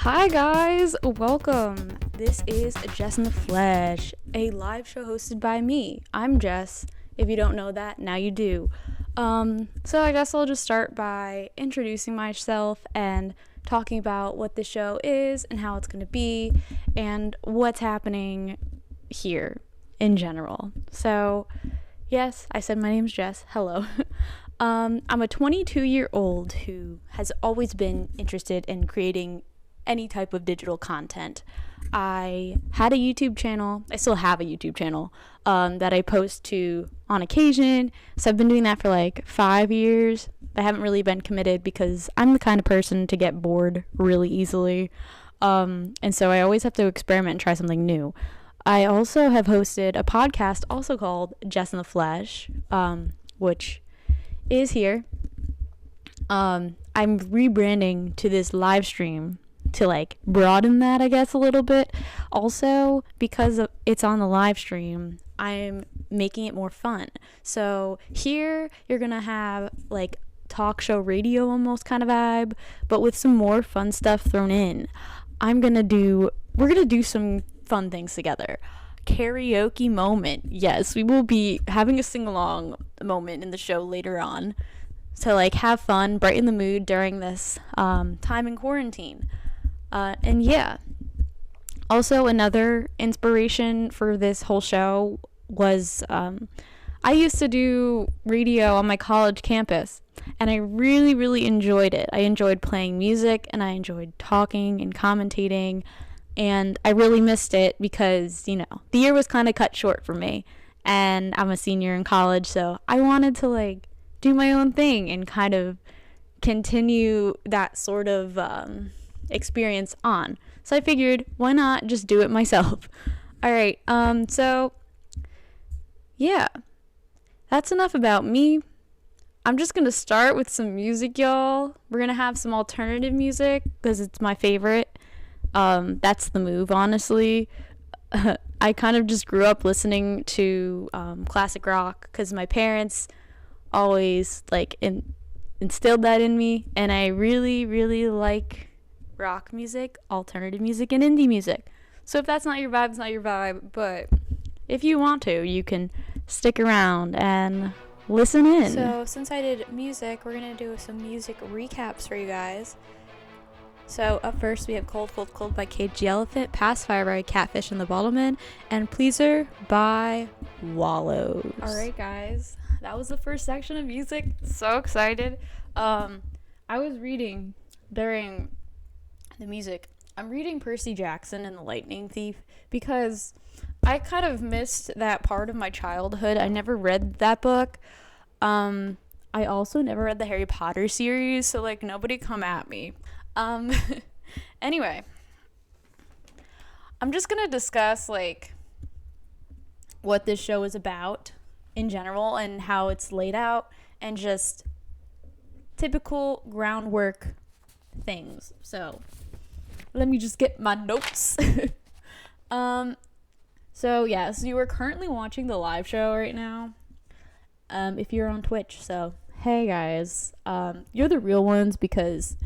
Hi guys, welcome. This is Jess in the Flesh, a live show hosted by me. I'm Jess. If you don't know that, now you do. So I guess I'll just start by introducing myself and talking about what the show is and how it's going to be and what's happening here in general. So, yes, I said my name's Jess. Hello. I'm a 22-year-old who has always been interested in creating any type of digital content. I had a YouTube channel. I still have a YouTube channel that I post to on occasion. So I've been doing that for like 5 years. I haven't really been committed because I'm the kind of person to get bored really easily. And so I always have to experiment and try something new. I also have hosted a podcast also called Jess in the Flesh, which is here. I'm rebranding to this live stream to like broaden that, I guess, a little bit. Also, because it's on the live stream, I'm making it more fun. So here you're gonna have like talk show radio almost kind of vibe, but with some more fun stuff thrown in. We're gonna do some fun things together. Karaoke moment. Yes, we will be having a sing-along moment in the show later on to like have fun, brighten the mood during this time in quarantine. And yeah, also another inspiration for this whole show was I used to do radio on my college campus, and I really, really enjoyed it. I enjoyed playing music, and I enjoyed talking and commentating, and I really missed it because, you know, the year was kind of cut short for me, and I'm a senior in college, so I wanted to like do my own thing and kind of continue that sort of experience on. So I figured, why not just do it myself? All right, so yeah, that's enough about me. I'm just gonna start with some music, y'all. We're gonna have some alternative music because it's my favorite. That's the move, honestly. I kind of just grew up listening to classic rock because my parents always like instilled that in me, and I really, really like rock music, alternative music, and indie music. So if that's not your vibe, it's not your vibe, but if you want to, you can stick around and listen in. So since I did music, we're gonna do some music recaps for you guys. So up first we have Cold Cold Cold by Cage the Elephant, Pacifier by Catfish and the Bottlemen, and Pleaser by Wallows. Alright guys, that was the first section of music. So excited. I was reading during the music. I'm reading Percy Jackson and the Lightning Thief because I kind of missed that part of my childhood. I never read that book. I also never read the Harry Potter series, so like nobody come at me. Anyway, I'm just gonna discuss like what this show is about in general and how it's laid out and just typical groundwork things. So let me just get my notes. So you are currently watching the live show right now. If you're on Twitch, so hey guys, you're the real ones because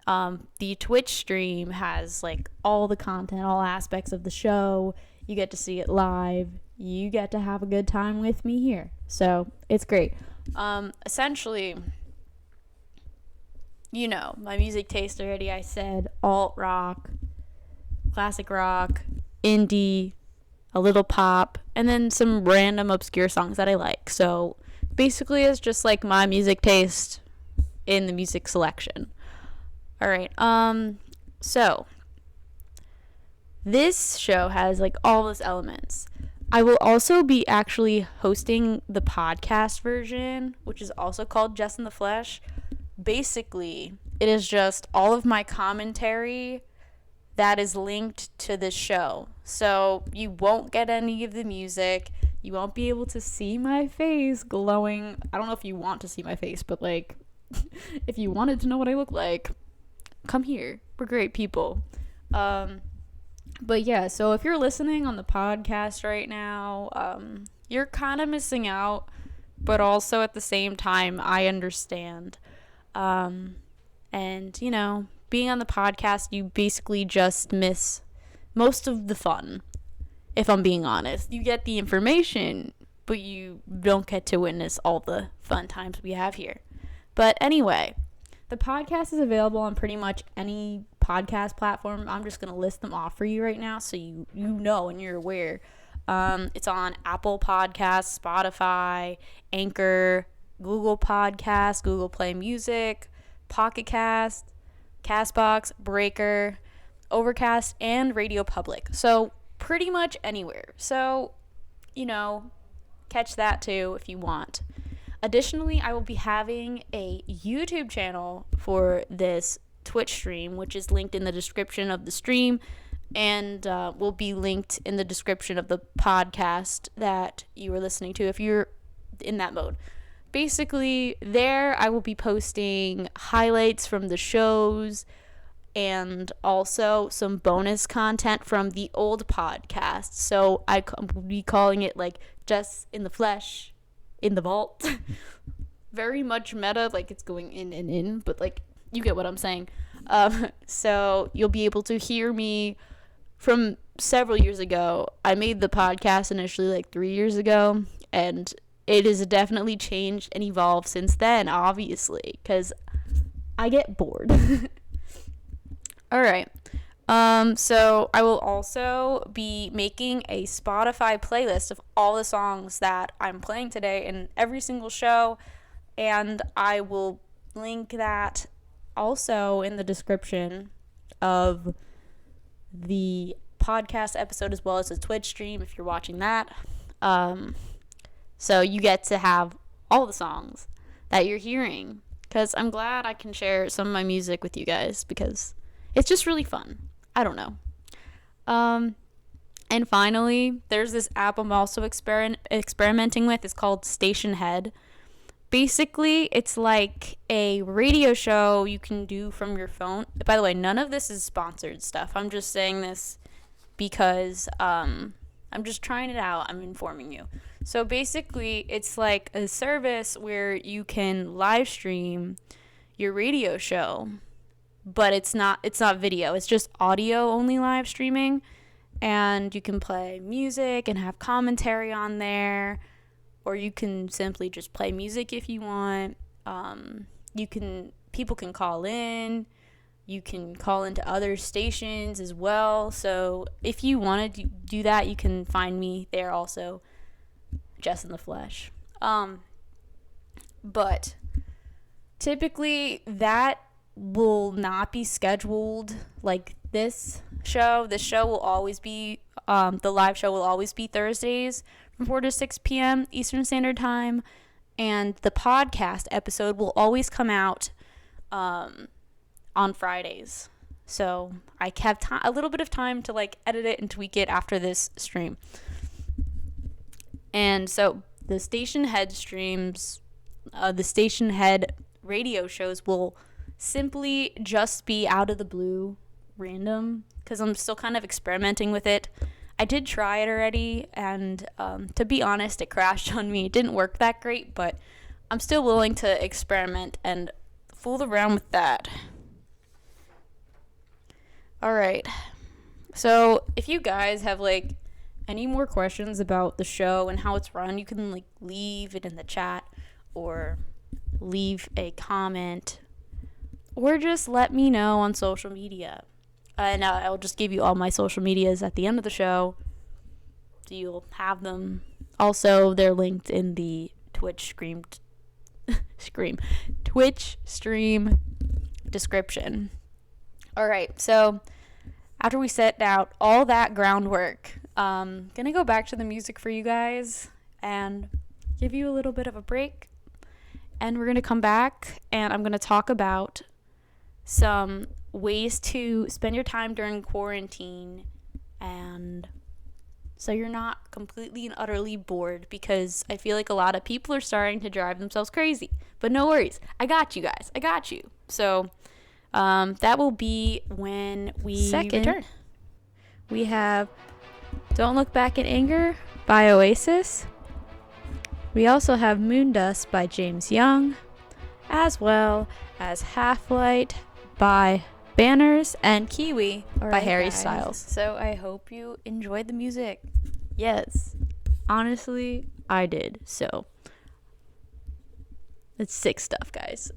the Twitch stream has like all the content, all aspects of the show. You get to see it live. You get to have a good time with me here. So it's great. Essentially, you know, my music taste already, I said alt rock, classic rock, indie, a little pop, and then some random obscure songs that I like. So basically it's just like my music taste in the music selection. All right. So this show has like all those elements. I will also be actually hosting the podcast version, which is also called Jess in the Flesh. Basically, it is just all of my commentary that is linked to this show. So you won't get any of the music. You won't be able to see my face glowing. I don't know if you want to see my face, but like if you wanted to know what I look like, come here. We're great people. But yeah, so if you're listening on the podcast right now, you're kind of missing out, but also at the same time, I understand. And, you know, being on the podcast, you basically just miss most of the fun, if I'm being honest. You get the information, but you don't get to witness all the fun times we have here. But anyway, the podcast is available on pretty much any podcast platform. I'm just going to list them off for you right now so you know and you're aware. It's on Apple Podcasts, Spotify, Anchor, Google Podcasts, Google Play Music, Pocket Cast, Castbox, Breaker, Overcast, and Radio Public. So pretty much anywhere. So, catch that too if you want. Additionally, I will be having a YouTube channel for this Twitch stream, which is linked in the description of the stream, and will be linked in the description of the podcast that you are listening to if you're in that mode. Basically, there I will be posting highlights from the shows and also some bonus content from the old podcast. So I will be calling it like Jess in the Flesh, in the Vault. Very much meta, like it's going in and in, but like you get what I'm saying. So you'll be able to hear me from several years ago. I made the podcast initially like 3 years ago, and it has definitely changed and evolved since then, obviously, because I get bored. All right. So I will also be making a Spotify playlist of all the songs that I'm playing today in every single show, and I will link that also in the description of the podcast episode as well as the Twitch stream if you're watching that. So you get to have all the songs that you're hearing, because I'm glad I can share some of my music with you guys because it's just really fun. I don't know. And finally, there's this app I'm also experimenting with. It's called Station Head. Basically, it's like a radio show you can do from your phone. By the way, none of this is sponsored stuff. I'm just saying this because I'm just trying it out. I'm informing you. So basically, it's like a service where you can live stream your radio show, but it's not video. It's just audio only live streaming, and you can play music and have commentary on there, or you can simply just play music if you want. People can call in. You can call into other stations as well. So if you want to do that, you can find me there also, Jess in the Flesh. But typically that will not be scheduled like this show. This show will always be, the live show will always be Thursdays from 4 to 6 p.m. Eastern Standard Time. And the podcast episode will always come out on Fridays. So I have a little bit of time to like edit it and tweak it after this stream. And so the Station Head streams, the Station Head radio shows will simply just be out of the blue, random, because I'm still kind of experimenting with it. I did try it already, and to be honest, it crashed on me. It didn't work that great, but I'm still willing to experiment and fool around with that. All right. So if you guys have like any more questions about the show and how it's run, you can like leave it in the chat or leave a comment or just let me know on social media. And I'll just give you all my social medias at the end of the show, so you'll have them. Also, they're linked in the Twitch stream description. All right, so after we set out all that groundwork, gonna go back to the music for you guys and give you a little bit of a break. And we're gonna come back and I'm gonna talk about some ways to spend your time during quarantine, and so you're not completely and utterly bored, because I feel like a lot of people are starting to drive themselves crazy. But no worries, I got you guys, I got you. So that will be when we return. We have Don't Look Back in Anger by Oasis. We also have Moon Dust by James Young, as well as Half Light by Banners and Kiwi by Harry guys. Styles. So I hope you enjoyed the music. Yes, honestly, I did. So it's sick stuff, guys.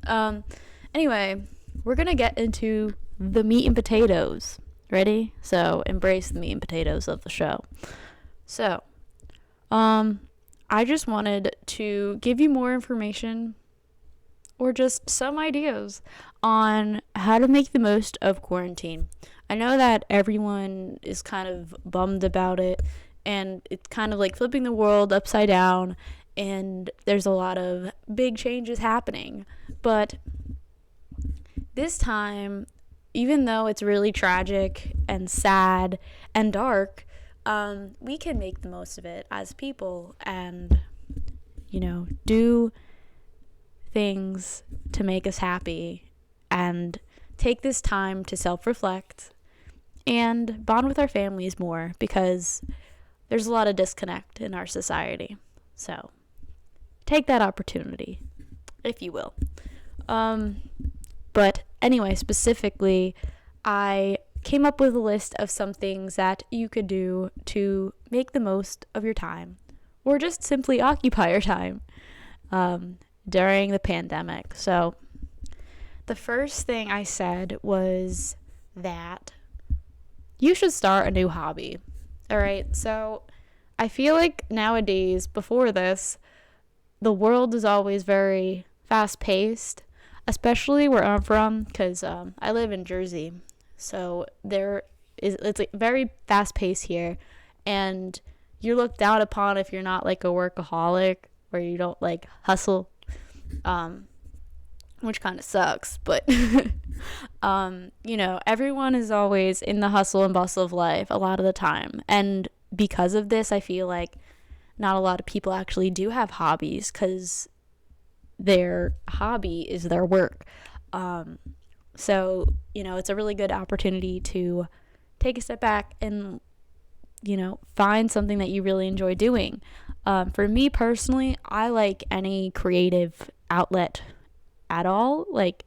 Anyway, we're gonna get into the meat and potatoes. Ready? So embrace the meat and potatoes of the show. So, I just wanted to give you more information or just some ideas on how to make the most of quarantine. I know that everyone is kind of bummed about it, and it's kind of like flipping the world upside down, and there's a lot of big changes happening. But this time, even though it's really tragic and sad and dark, we can make the most of it as people and, do things to make us happy and take this time to self-reflect and bond with our families more, because there's a lot of disconnect in our society. So take that opportunity, if you will. But anyway, specifically, I came up with a list of some things that you could do to make the most of your time, or just simply occupy your time during the pandemic. So the first thing I said was that you should start a new hobby. All right, so I feel like nowadays, before this, the world is always very fast-paced, especially where I'm from, because I live in Jersey. So it's like very fast-paced here, and you're looked down upon if you're not like a workaholic or you don't like hustle, which kind of sucks. But everyone is always in the hustle and bustle of life a lot of the time, and because of this, I feel like not a lot of people actually do have hobbies, because their hobby is their work. So, it's a really good opportunity to take a step back and, find something that you really enjoy doing. For me personally, I like any creative outlet at all. Like,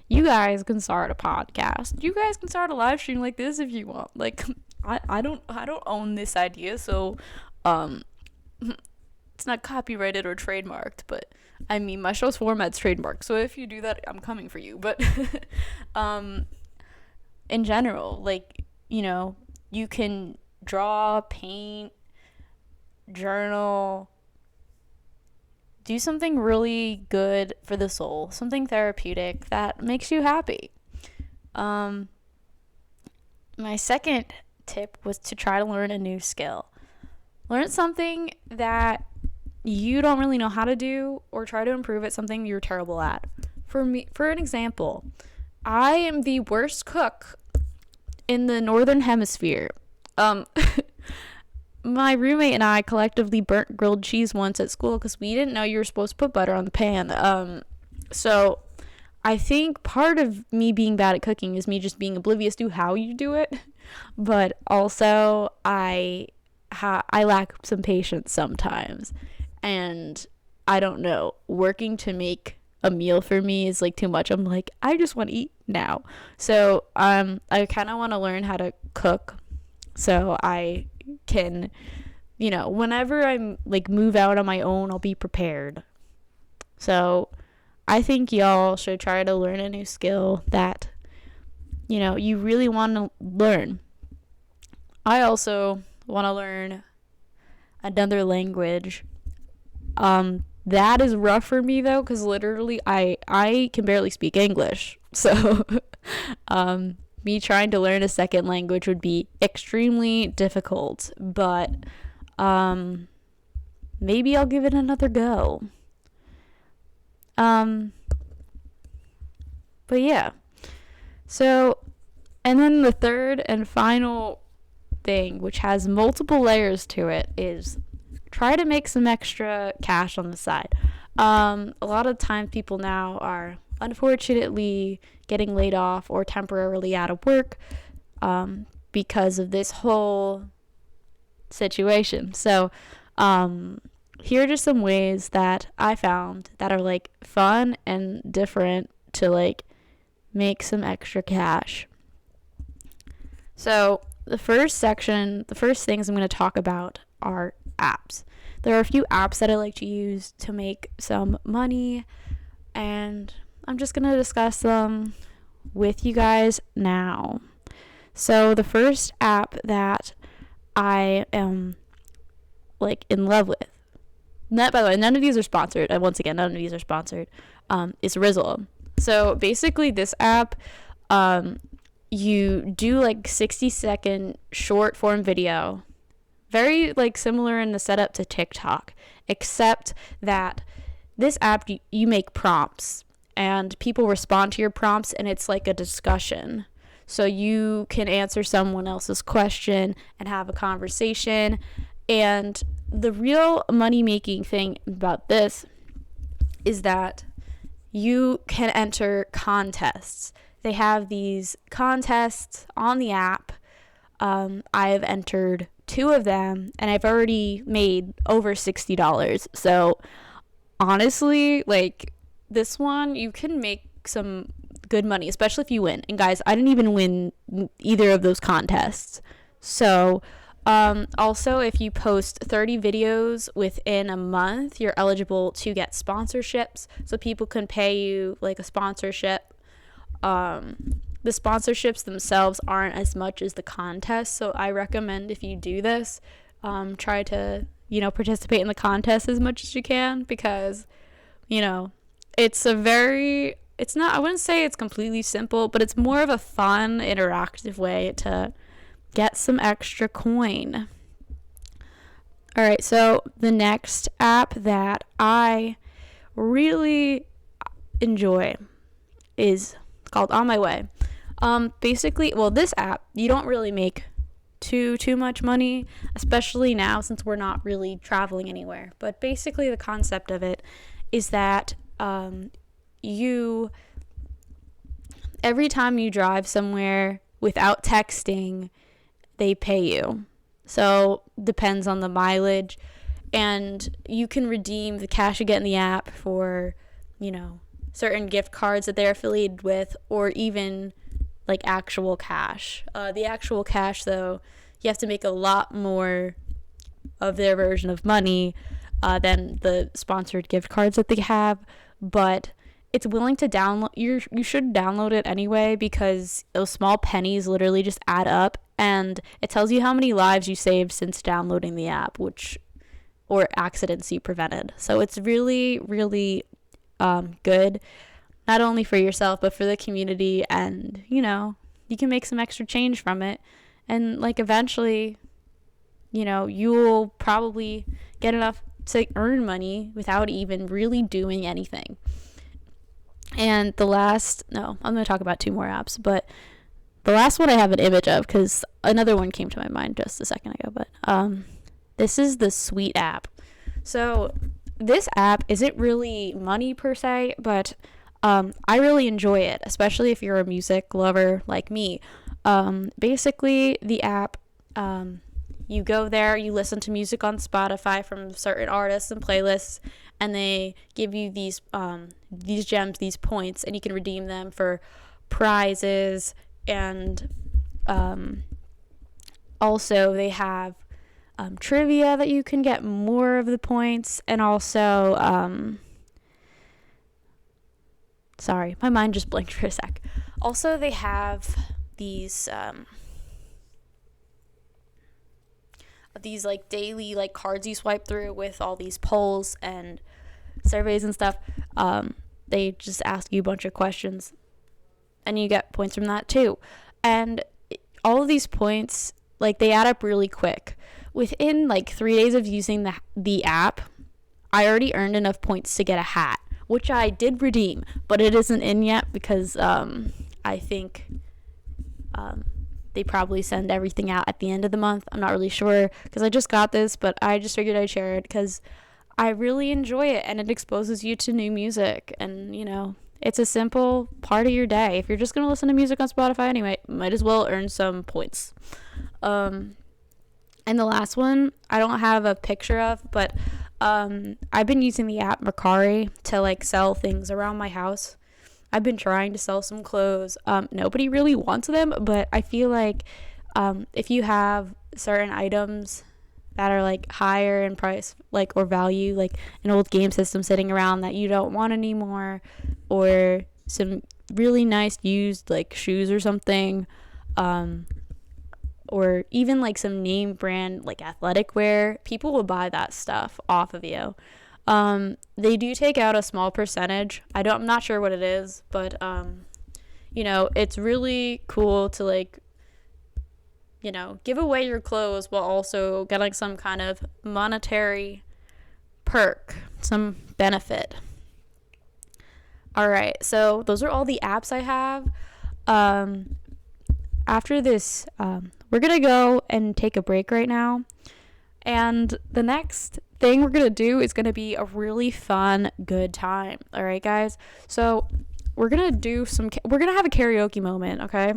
you guys can start a podcast. You guys can start a live stream like this if you want. Like, I don't own this idea, so it's not copyrighted or trademarked, but I mean, my show's format's trademarked, so if you do that, I'm coming for you. But in general, like, you can draw, paint, journal, do something really good for the soul, something therapeutic that makes you happy. My second tip was to try to learn a new skill. Learn something that you don't really know how to do, or try to improve at something you're terrible at. For an example, I am the worst cook in the Northern Hemisphere. My roommate and I collectively burnt grilled cheese once at school because we didn't know you were supposed to put butter on the pan. So I think part of me being bad at cooking is me just being oblivious to how you do it. But also, I lack some patience sometimes. And I don't know, working to make a meal for me is like too much. I'm like, I just want to eat now. So I kind of want to learn how to cook so I can, whenever I'm like move out on my own, I'll be prepared. So I think y'all should try to learn a new skill that, you really want to learn. I also want to learn another language. That is rough for me though, because literally I can barely speak English. So me trying to learn a second language would be extremely difficult, but maybe I'll give it another go. But yeah. So, and then the third and final thing, which has multiple layers to it, is try to make some extra cash on the side. A lot of times people now are unfortunately getting laid off or temporarily out of work because of this whole situation. So here are just some ways that I found that are like fun and different to like make some extra cash. So the first things I'm going to talk about are apps. There are a few apps that I like to use to make some money, and I'm just going to discuss them with you guys now. So the first app that I am in love with, by the way, none of these are sponsored. Once again, none of these are sponsored. Is Rizzle. So basically, this app, you do 60-second short form video, very similar in the setup to TikTok, except that this app you make prompts and people respond to your prompts, and it's like a discussion. So you can answer someone else's question and have a conversation. And the real money-making thing about this is that you can enter contests. They have these contests on the app. I've entered 2 of them, and I've already made over $60. So honestly, this one, you can make some good money, especially if you win. And guys, I didn't even win either of those contests. So also, if you post 30 videos within a month, you're eligible to get sponsorships. So people can pay you a sponsorship. The sponsorships themselves aren't as much as the contest. So I recommend, if you do this, try to, participate in the contest as much as you can, because, it's not, I wouldn't say it's completely simple, but it's more of a fun, interactive way to get some extra coin. All right, so the next app that I really enjoy is called On My Way. Basically, this app, you don't really make too much money, especially now since we're not really traveling anywhere. But basically, the concept of it is that every time you drive somewhere without texting, they pay you. So depends on the mileage, and you can redeem the cash you get in the app for, certain gift cards that they're affiliated with, or even actual cash. The actual cash, though, you have to make a lot more of their version of money than the sponsored gift cards that they have, but it's willing to download. You should download it anyway, because those small pennies literally just add up, and it tells you how many lives you saved since downloading the app, or accidents you prevented. So it's really, really good, not only for yourself but for the community, and you can make some extra change from it, and eventually, you'll probably get enough to earn money without even really doing anything. And I'm going to talk about 2 more apps, but the last one I have an image of, because another one came to my mind just a second ago, but this is the Sweet app. So this app isn't really money per se, but I really enjoy it, especially if you're a music lover like me. Basically, the app, you go there, you listen to music on Spotify from certain artists and playlists, and they give you these gems, these points, and you can redeem them for prizes. And also they have trivia that you can get more of the points, and also sorry, my mind just blinked for a sec. Also, they have these daily cards you swipe through with all these polls and surveys and stuff. They just ask you a bunch of questions, and you get points from that too. And all of these points, they add up really quick. Within 3 days of using the app, I already earned enough points to get a hat, which I did redeem, but it isn't in yet because I think they probably send everything out at the end of the month. I'm not really sure, because I just got this, but I just figured I'd share it because I really enjoy it, and it exposes you to new music, and it's a simple part of your day. If you're just going to listen to music on Spotify anyway, might as well earn some points. And the last one, I don't have a picture of, but I've been using the app Mercari to sell things around my house. I've been trying to sell some clothes. Nobody really wants them, but I feel like if you have certain items that are like higher in price, like, or value, like an old game system sitting around that you don't want anymore, or some really nice used like shoes or something, or even like some name brand like athletic wear, people will buy that stuff off of you. They do take out a small percentage. I'm not sure what it is, but it's really cool to like, give away your clothes while also getting some kind of monetary perk, some benefit. All right, so those are all the apps I have. After this, we're going to go and take a break right now. And the next thing we're going to do is going to be a really fun, good time. All right, guys? So we're going to have a karaoke moment, okay?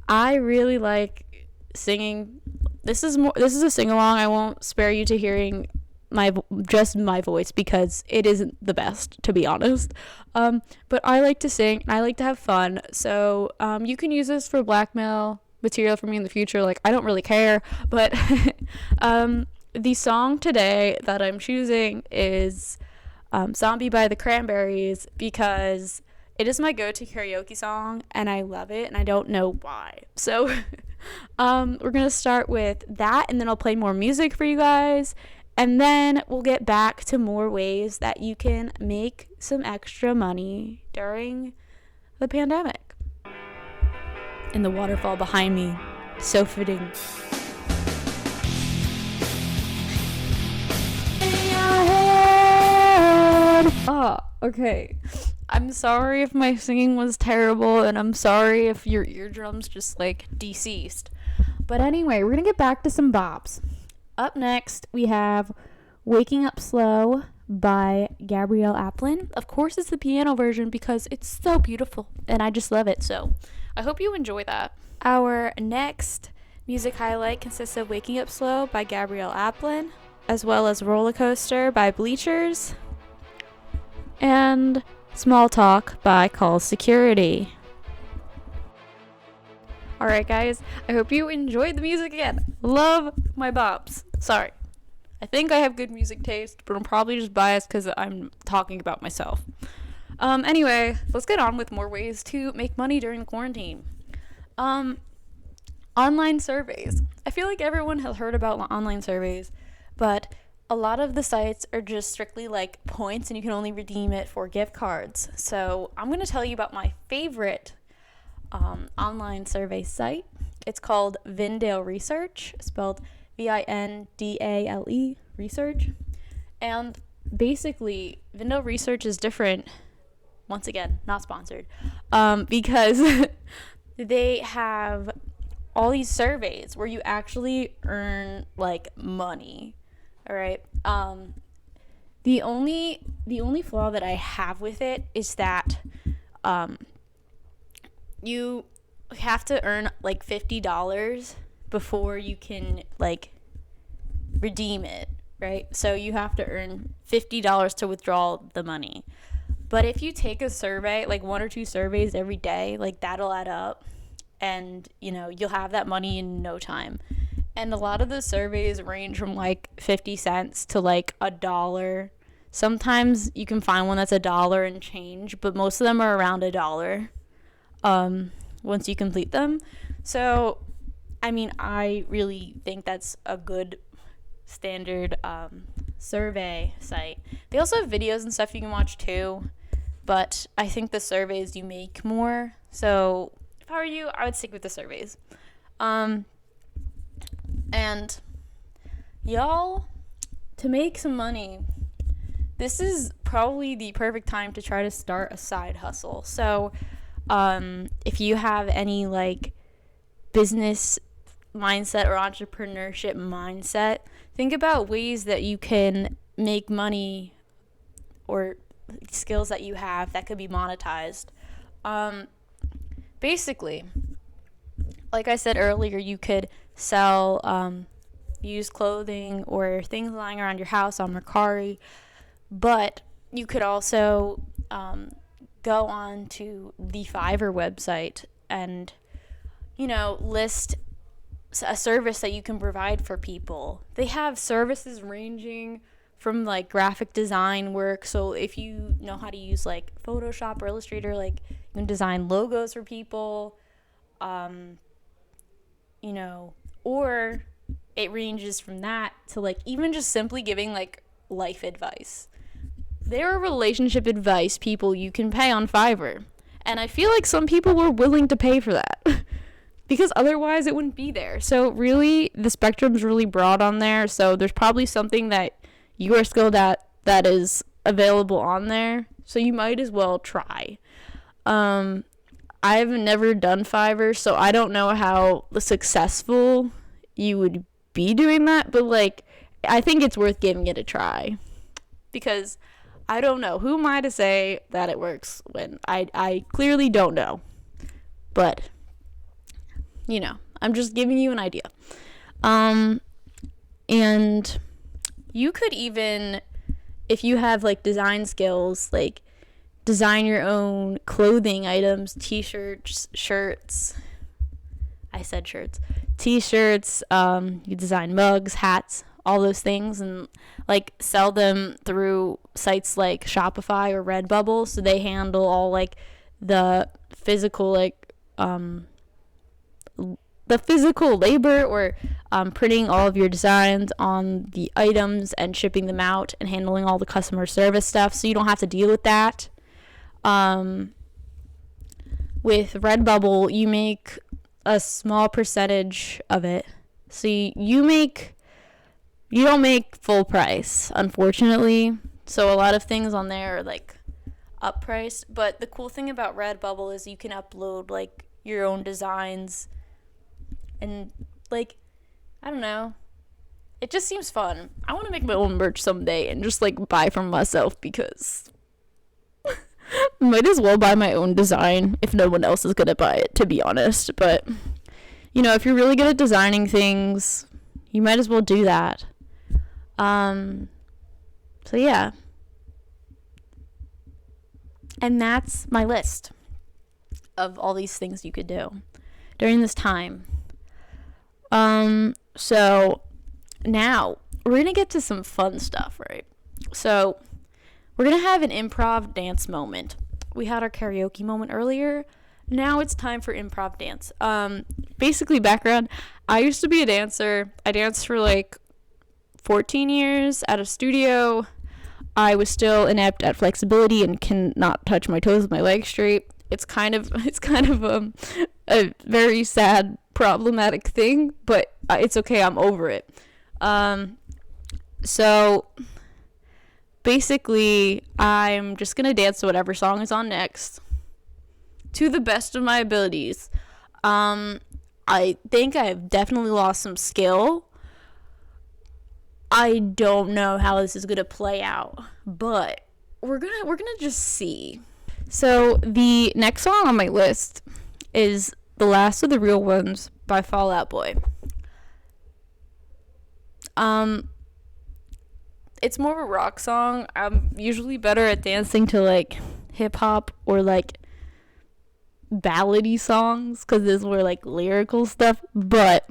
I really like singing. This is a sing-along. I won't spare you to hearing just my voice because it isn't the best, to be honest. But I like to sing and I like to have fun. So you can use this for blackmail material for me in the future. Like, I don't really care. But the song today that I'm choosing is Zombie by the Cranberries, because it is my go-to karaoke song and I love it and I don't know why. So we're going to start with that, and then I'll play more music for you guys. And then we'll get back to more ways that you can make some extra money during the pandemic. And the waterfall behind me, so fitting. Oh, okay. I'm sorry if my singing was terrible, and I'm sorry if your eardrums just like deceased. But anyway, we're gonna get back to some bops. Up next, we have Waking Up Slow by Gabrielle Aplin. Of course, it's the piano version because it's so beautiful and I just love it. So I hope you enjoy that. Our next music highlight consists of Waking Up Slow by Gabrielle Aplin, as well as Roller Coaster by Bleachers, and Small Talk by Call Security. Alright, guys, I hope you enjoyed the music again. Love my bops. Sorry. I think I have good music taste, but I'm probably just biased because I'm talking about myself. Anyway, let's get on with more ways to make money during quarantine. Online surveys. I feel like everyone has heard about online surveys, but a lot of the sites are just strictly like points and you can only redeem it for gift cards. So I'm going to tell you about my favorite online survey site. It's called Vindale Research, spelled Vindale Research. And basically, Vindale Research is different, once again, not sponsored, because they have all these surveys where you actually earn like money. All right. The only flaw that I have with it is that you have to earn like $50 before you can like redeem it, right? So you have to earn $50 to withdraw the money. But if you take a survey, like 1 or 2 surveys every day, like that'll add up, and you'll have that money in no time. And a lot of the surveys range from like 50 cents to like $1. Sometimes you can find one that's $1 and change, but most of them are around $1 once you complete them. So I mean, I really think that's a good standard survey site. They also have videos and stuff you can watch too, but I think the surveys you make more. So if I were you, I would stick with the surveys. And y'all, to make some money, this is probably the perfect time to try to start a side hustle. So if you have any like business mindset or entrepreneurship mindset, think about ways that you can make money or skills that you have that could be monetized. Basically, like I said earlier, you could sell used clothing or things lying around your house on Mercari, but you could also go on to the Fiverr website and list a service that you can provide for people. They have services ranging from like graphic design work. So if you know how to use like Photoshop or Illustrator, like you can design logos for people, or it ranges from that to like even just simply giving like life advice. There are relationship advice people you can pay on Fiverr. And I feel like some people were willing to pay for that because otherwise it wouldn't be there. So really, the spectrum's really broad on there. So there's probably something that you are skilled at that is available on there. So you might as well try. I've never done Fiverr, so I don't know how successful you would be doing that. But like, I think it's worth giving it a try because I don't know. Who am I to say that it works when I clearly don't know. But, I'm just giving you an idea. And you could even, if you have like design skills, like design your own clothing items, t-shirts, shirts. I said shirts. T-shirts, you design mugs, hats, all those things, and like sell them through sites like Shopify or Redbubble. So they handle all like the physical labor or printing all of your designs on the items and shipping them out and handling all the customer service stuff, so you don't have to deal with that. With Redbubble, you make a small percentage of it, so you don't make full price, unfortunately. So a lot of things on there are like up priced, but the cool thing about Redbubble is you can upload like your own designs, and like, I don't know, it just seems fun. I want to make my own merch someday and just like buy from myself, because might as well buy my own design if no one else is gonna buy it, to be honest. But if you're really good at designing things, you might as well do that. So yeah. And that's my list of all these things you could do during this time. So now we're going to get to some fun stuff, right? So we're going to have an improv dance moment. We had our karaoke moment earlier. Now it's time for improv dance. Basically, background, I used to be a dancer. I danced for like 14 years at a studio. I was still inept at flexibility and cannot touch my toes with my legs straight. It's kind of a very sad, problematic thing, but it's okay. I'm over it. So basically, I'm just gonna dance to whatever song is on next to the best of my abilities. I think I've definitely lost some skill. I don't know how this is gonna play out, but we're gonna just see. So the next song on my list is "The Last of the Real Ones" by Fall Out Boy. It's more of a rock song. I'm usually better at dancing to like hip hop or like ballady songs, because there's more like lyrical stuff, but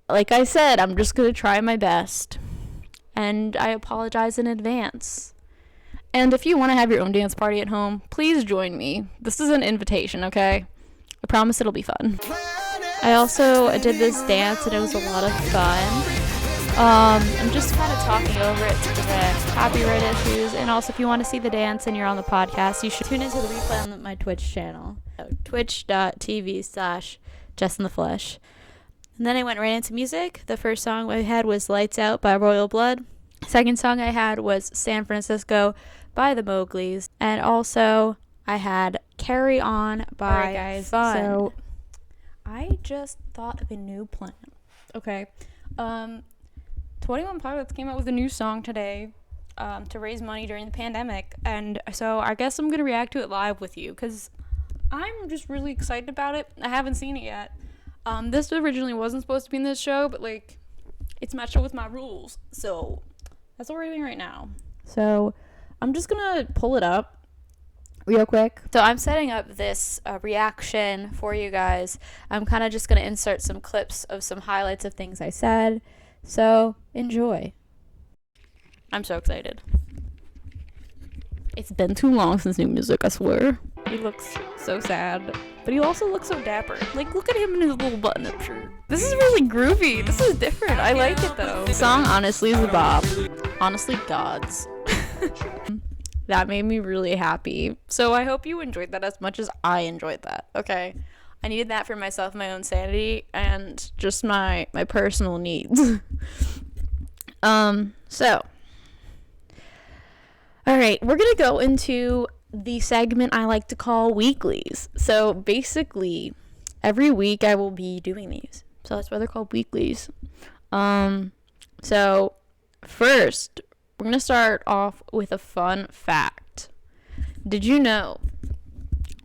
like I said, I'm just gonna try my best, and I apologize in advance. And if you want to have your own dance party at home, please join me. This is an invitation, okay? I promise it'll be fun. I also did this dance and it was a lot of fun. I'm just kind of talking over it to prevent copyright issues. And also, if you want to see the dance and you're on the podcast, you should tune into the replay on my Twitch channel. Twitch.tv/JessInTheFlesh. And then I went right into music. The first song I had was Lights Out by Royal Blood. Second song I had was San Francisco by the Mowglis. And also I had Carry On by guys, Fun. so I just thought of a new plan. Okay. 21 Pilots came out with a new song today to raise money during the pandemic. And so I guess I'm going to react to it live with you because I'm just really excited about it. I haven't seen it yet. This originally wasn't supposed to be in this show, but like it's matched up with my rules. So that's what we're doing right now. So I'm just going to pull it up. real quick. So I'm setting up this reaction for you guys. I'm kind of just going to insert some clips of some highlights of things I said. So enjoy. I'm so excited. It's been too long since new music, I swear. He looks so sad, but he also looks so dapper. Like, look at him in his little button-up shirt. This is really groovy. This is different. I like it, though. The song, honestly, is a bop. Honestly, gods. That made me really happy. So I hope you enjoyed that as much as I enjoyed that, okay? I needed that for myself, my own sanity, and just my personal needs. So... all right, we're going to go into the segment I like to call weeklies. So basically, every week I will be doing these. So that's why they're called weeklies. So first, we're going to start off with a fun fact. Did you know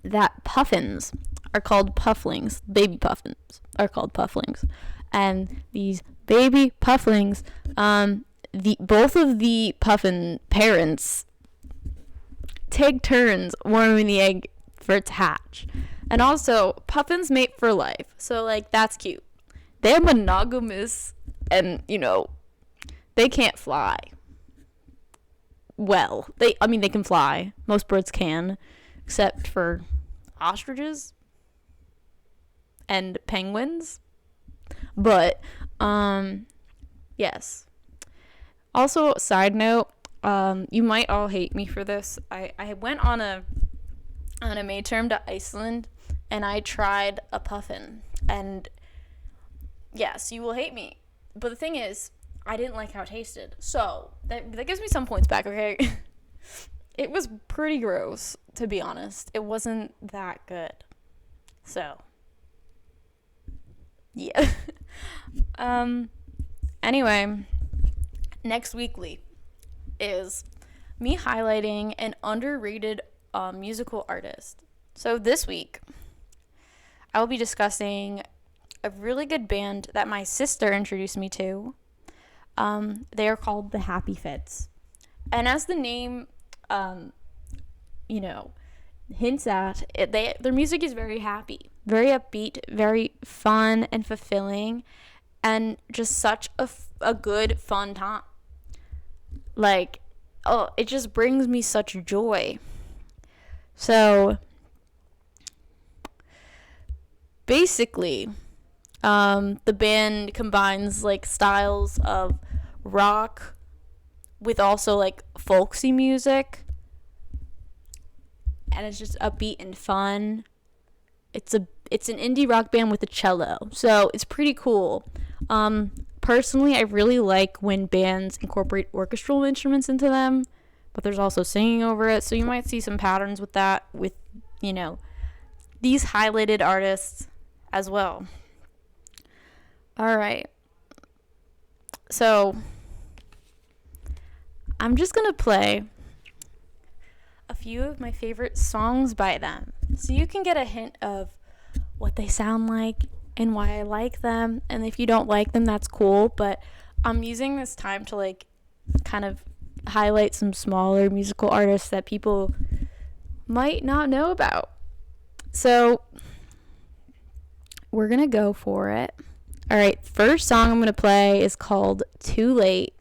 that puffins are called pufflings? Baby puffins are called pufflings. And these baby pufflings, both of the puffin parents take turns warming the egg for it to hatch. And also, puffins mate for life. So, like, that's cute. They're monogamous and, they can't fly. Well, they can fly. Most birds can, except for ostriches and penguins. But, yes. Also, side note, you might all hate me for this. I went on a May term to Iceland, and I tried a puffin. And yes, you will hate me. But the thing is, I didn't like how it tasted. So that gives me some points back, okay? It was pretty gross, to be honest. It wasn't that good. So, yeah. Anyway, next weekly is me highlighting an underrated musical artist. So this week, I will be discussing a really good band that my sister introduced me to. They are called the Happy Fits. And as the name, hints at, their music is very happy, very upbeat, very fun and fulfilling, and just such a good, fun time. Like, it just brings me such joy. So, basically, the band combines, like, styles of rock with also, like, folksy music. And it's just upbeat and fun. It's an indie rock band with a cello. So, it's pretty cool. Personally, I really like when bands incorporate orchestral instruments into them, but there's also singing over it. So you might see some patterns with that, with, these highlighted artists as well. All right. So I'm just going to play a few of my favorite songs by them, so you can get a hint of what they sound like and why I like them. And if you don't like them, that's cool, but I'm using this time to, like, kind of highlight some smaller musical artists that people might not know about. So we're gonna go for it. All right, first song I'm gonna play is called Too Late.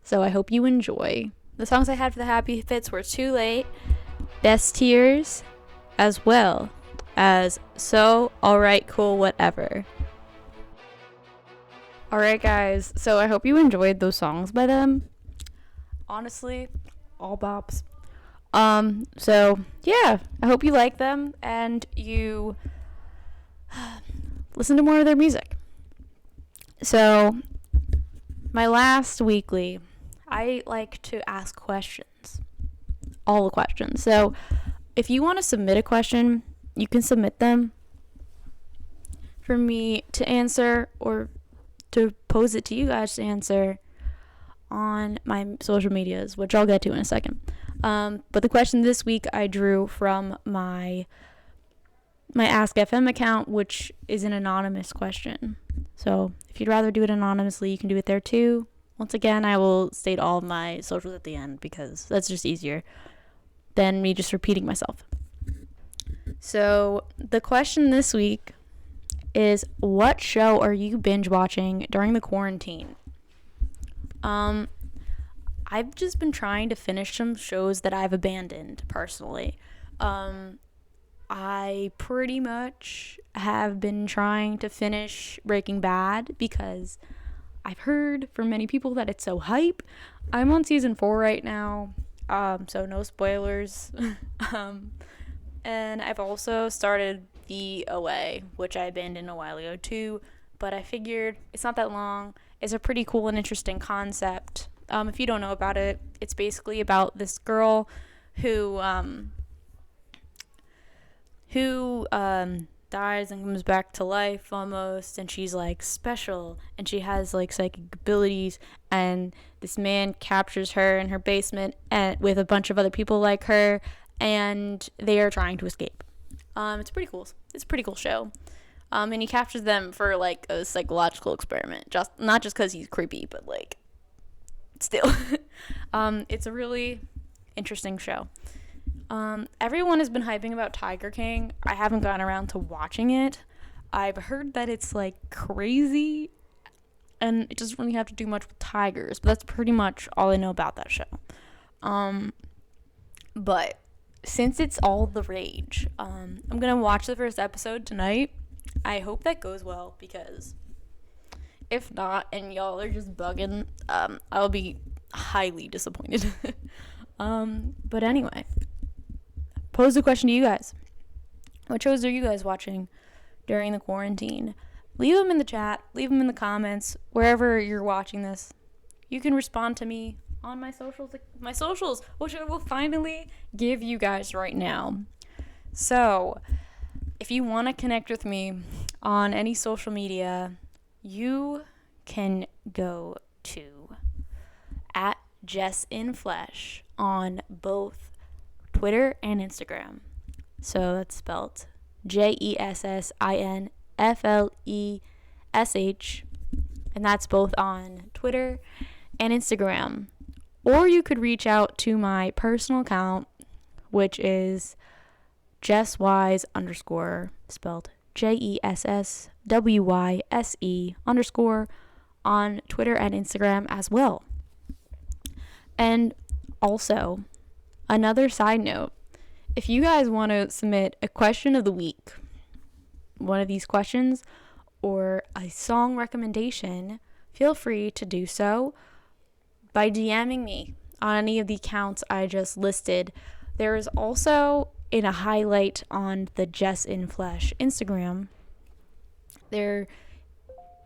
So I hope you enjoy. The songs I had for the Happy Fits were Too Late, Best Tears, as well as So Alright Cool Whatever. Alright guys, so I hope you enjoyed those songs by them. Honestly, all bops. So yeah, I hope you like them and you listen to more of their music. So my last weekly, I like to ask questions. All the questions. So if you want to submit a question, you can submit them for me to answer or to pose it to you guys to answer on my social medias, which I'll get to in a second. But the question this week I drew from my Ask FM account, which is an anonymous question. So if you'd rather do it anonymously, you can do it there too. Once again, I will state all of my socials at the end because that's just easier. than me just repeating myself. So the question this week is, what show are you binge watching during the quarantine? I've just been trying to finish some shows that I've abandoned personally. I pretty much have been trying to finish Breaking Bad because I've heard from many people that it's so hype. I'm on season 4 right now, so no spoilers. And I've also started The OA, which I abandoned a while ago too, but I figured it's not that long. It's a pretty cool and interesting concept. If you don't know about it, it's basically about this girl who dies and comes back to life almost, and she's like special, and she has like psychic abilities, and this man captures her in her basement and with a bunch of other people like her, and they are trying to escape. It's pretty cool. It's a pretty cool show. And he captures them for like a psychological experiment, not just because he's creepy, but like still. It's a really interesting show. Everyone has been hyping about Tiger King. I haven't gotten around to watching it. I've heard that it's like crazy and it doesn't really have to do much with tigers, but that's pretty much all I know about that show. But since it's all the rage, I'm gonna watch the first episode tonight. I hope that goes well, because if not, and y'all are just bugging, I'll be highly disappointed. But anyway, pose the question to you guys. What shows are you guys watching during the quarantine? Leave them in the chat, leave them in the comments, wherever you're watching this. You can respond to me on my socials, which I will finally give you guys right now. So, if you want to connect with me on any social media, you can go to @JessInFlesh on both Twitter and Instagram. So that's spelled JESSINFLESH, and that's both on Twitter and Instagram. Or you could reach out to my personal account, which is JessWise_, spelled JESSWYSE _ on Twitter and Instagram as well. And also, another side note, if you guys want to submit a question of the week, one of these questions, or a song recommendation, feel free to do so by DMing me on any of the accounts I just listed. There is also in a highlight on the Jess in Flesh Instagram, there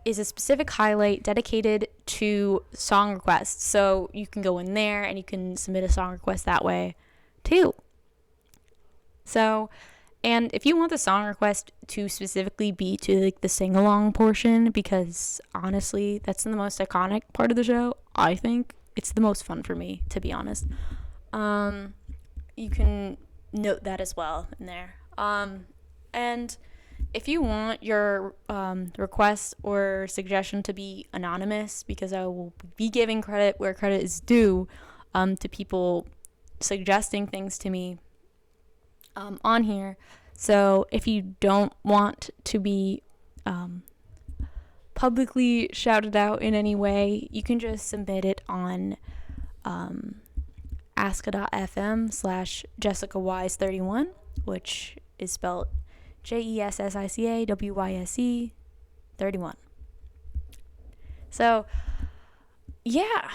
is a specific highlight dedicated to song requests. So you can go in there and you can submit a song request that way too. So, and if you want the song request to specifically be to like the sing-along portion, because honestly, that's the most iconic part of the show, I think. It's the most fun for me, to be honest. You can note that as well in there. And if you want your request or suggestion to be anonymous, because I will be giving credit where credit is due to people suggesting things to me on here. So if you don't want to be publicly shouted out in any way, you can just submit it on aska.fm/JessicaWise31, which is spelled JESSICAWYSE 31. So yeah,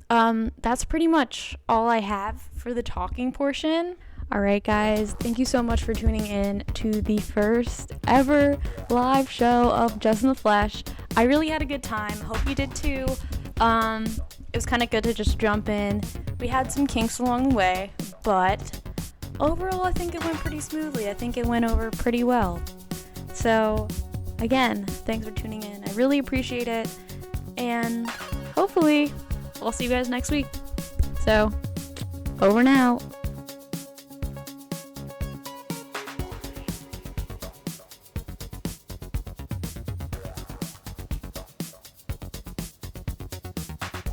that's pretty much all I have for the talking portion. Alright guys, thank you so much for tuning in to the first ever live show of Jess in the Flesh. I really had a good time. Hope you did too. It was kind of good to just jump in. We had some kinks along the way, but overall I think it went pretty smoothly. I think it went over pretty well. So again, thanks for tuning in. I really appreciate it, and hopefully I'll see you guys next week. So over now.